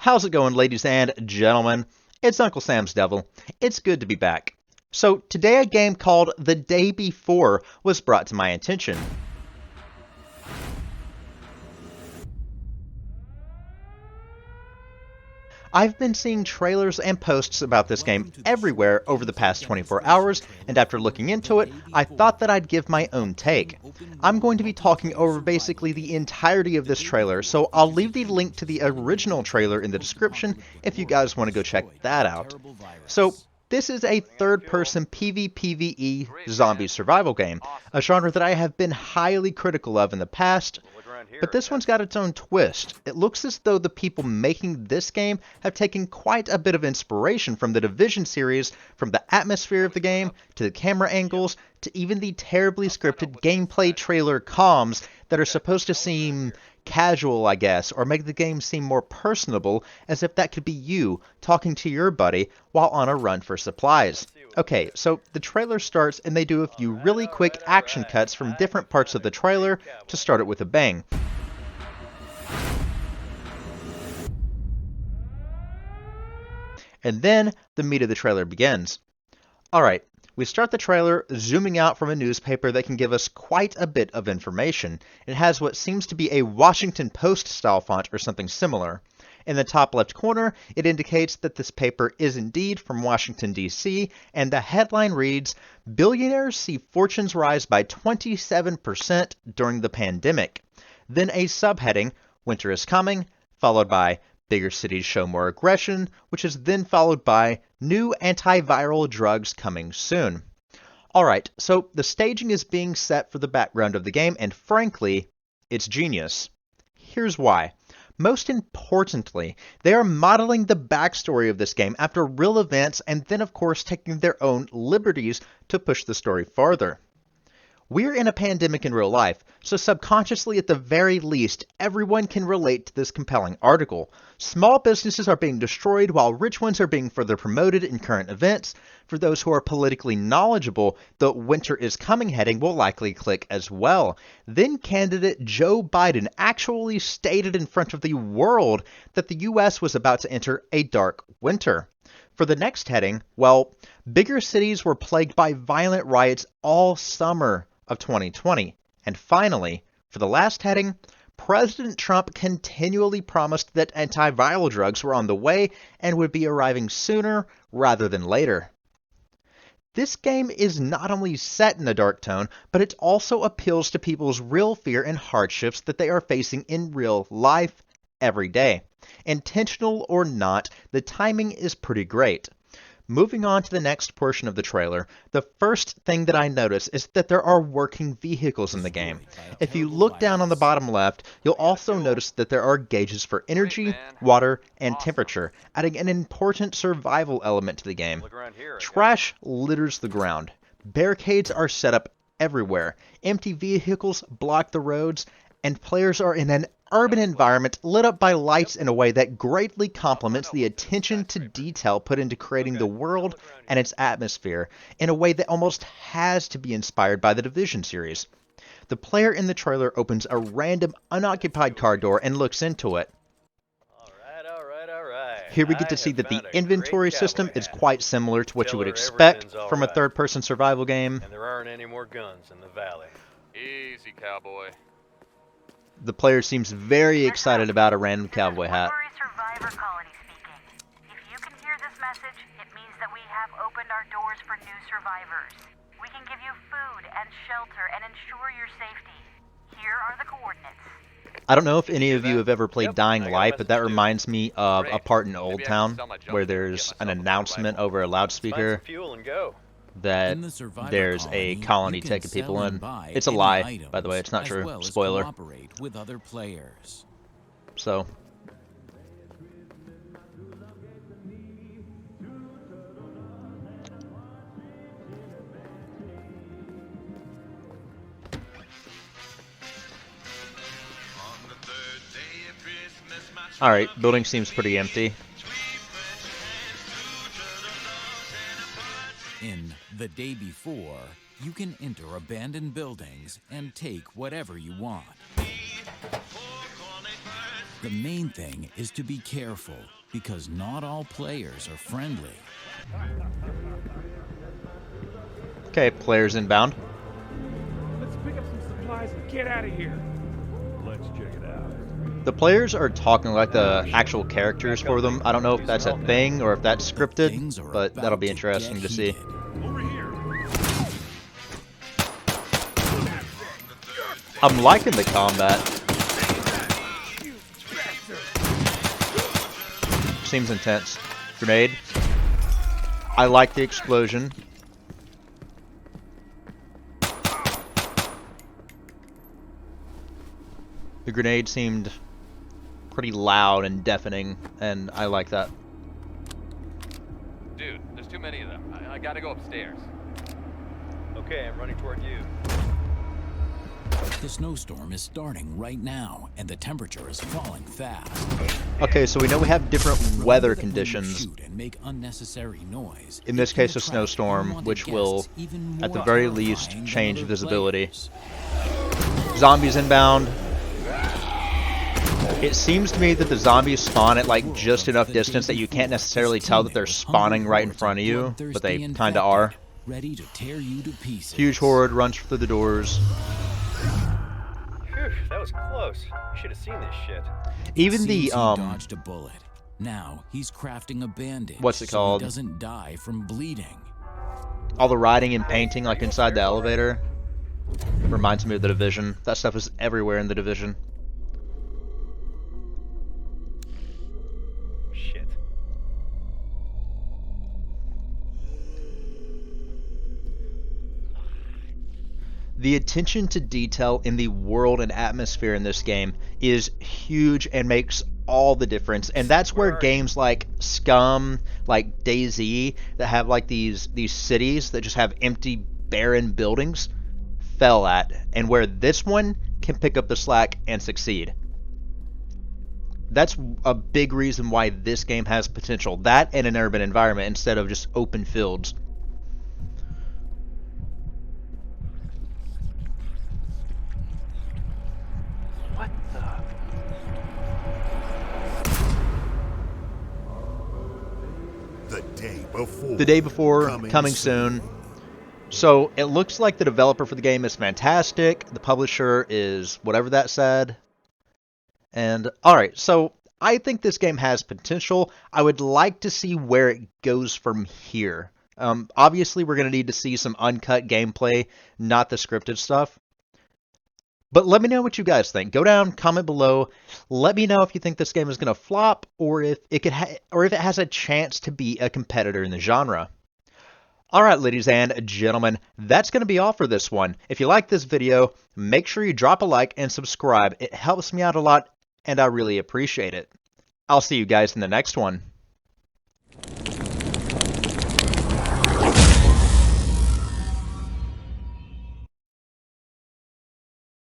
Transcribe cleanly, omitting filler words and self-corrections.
How's it going, ladies and gentlemen? It's UncleSamsDevil. It's good to be back. So today a game called The Day Before was brought to my attention. I've been seeing trailers and posts about this game everywhere over the past 24 hours, and after looking into it, I thought that I'd give my own take. I'm going to be talking over basically the entirety of this trailer, so I'll leave the link to the original trailer in the description if you guys want to go check that out. So, this is a third-person PvPvE zombie survival game, a genre that I have been highly critical of in the past, but this one's got its own twist. It looks as though the people making this game have taken quite a bit of inspiration from the Division series, from the atmosphere of the game, to the camera angles, to even the terribly scripted gameplay trailer comms that are supposed to seem casual, I guess, or make the game seem more personable, as if that could be you talking to your buddy while on a run for supplies. Okay, so the trailer starts and they do a few really quick action cuts from different parts of the trailer to start it with a bang. And then the meat of the trailer begins. Alright, we start the trailer zooming out from a newspaper that can give us quite a bit of information. It has what seems to be a Washington Post style font or something similar. In the top left corner, it indicates that this paper is indeed from Washington, D.C., and the headline reads, "Billionaires see fortunes rise by 27% during the pandemic." Then a subheading, "Winter is coming," followed by "Bigger cities show more aggression," which is then followed by "New antiviral drugs coming soon." Alright, so the staging is being set for the background of the game, and frankly, it's genius. Here's why. Most importantly, they are modeling the backstory of this game after real events and then of course taking their own liberties to push the story farther. We're in a pandemic in real life, so subconsciously at the very least, everyone can relate to this compelling article. Small businesses are being destroyed while rich ones are being further promoted in current events. For those who are politically knowledgeable, the "winter is coming" heading will likely click as well. Then candidate Joe Biden actually stated in front of the world that the US was about to enter a dark winter. For the next heading, well, bigger cities were plagued by violent riots all summer of 2020. And finally, for the last heading, President Trump continually promised that antiviral drugs were on the way and would be arriving sooner rather than later. This game is not only set in a dark tone, but it also appeals to people's real fear and hardships that they are facing in real life every day. Intentional or not, the timing is pretty great. Moving on to the next portion of the trailer, the first thing that I notice is that there are working vehicles in the game. If you look down on the bottom left, you'll also notice that there are gauges for energy, water, and temperature, adding an important survival element to the game. Trash litters the ground. Barricades are set up everywhere. Empty vehicles block the roads, and players are in an urban environment lit up by lights in a way that greatly complements the attention to detail put into creating the world and its atmosphere in a way that almost has to be inspired by the Division series. The player in the trailer opens a random unoccupied car door and looks into it. Here we get to see that the inventory system is quite similar to what you would expect from a third-person survival game. And there aren't any more guns in the valley. Easy, cowboy. The player seems very excited about a random cowboy hat. Survivor colony speaking. If you can hear this message, it means that we have opened our doors for new survivors. We can give you food and shelter and ensure your safety. Here are the coordinates. I don't know if any of you have ever played Dying Light, but that reminds me of a part in Old Town where there's an announcement over a loudspeaker Fuel and go. that there's a colony taking people in. It's a lie, by the way, it's not true. Spoiler. With other players. So. Alright, building seems pretty empty. In The Day Before, you can enter abandoned buildings and take whatever you want. The main thing is to be careful, because not all players are friendly. Okay, players inbound. Let's pick up some supplies and get out of here. Let's check it out. The players are talking like the actual characters for them. I don't know if that's a thing or if that's scripted, Things are but that'll about be to interesting get to see. heated. Over here. I'm liking the combat. Seems intense. Grenade. I like the explosion. The grenade seemed pretty loud and deafening, and I like that. Dude, there's too many of them. I gotta go upstairs. Okay, I'm running toward you. The snowstorm is starting right now, and the temperature is falling fast. Okay, so we know we have different weather Remember that when you conditions. shoot and make unnecessary noise, In this it can case, a attract snowstorm, unwanted which will, guests even at the more very least, terrifying than change other visibility. players. Zombies inbound. It seems to me that the zombies spawn at like just enough distance that you can't necessarily tell that they're spawning right in front of you, but they kinda are. Ready to tear you to pieces. Huge horde runs through the doors. Phew, that was close. You should have seen this shit. Even Seems the he dodged a bullet. Now he's crafting a bandage. What's it so called? he doesn't die from bleeding. all the writing and painting like inside the elevator reminds me of the Division. That stuff is everywhere in the Division. Shit. The attention to detail in the world and atmosphere in this game is huge and makes all the difference. And that's where games like Scum, like DayZ, that have like these cities that just have empty, barren buildings, fell at, and where this one can pick up the slack and succeed. That's a big reason why this game has potential. That and an urban environment instead of just open fields. What the? The day before, coming soon. So it looks like the developer for the game is fantastic. The publisher is whatever that said. And alright, so I think this game has potential. I would like to see where it goes from here. Obviously, we're going to need to see some uncut gameplay, not the scripted stuff. But let me know what you guys think. Go down, comment below. Let me know if you think this game is going to flop, or if it has a chance to be a competitor in the genre. Alright, ladies and gentlemen, that's going to be all for this one. If you like this video, make sure you drop a like and subscribe. It helps me out a lot, and I really appreciate it. I'll see you guys in the next one.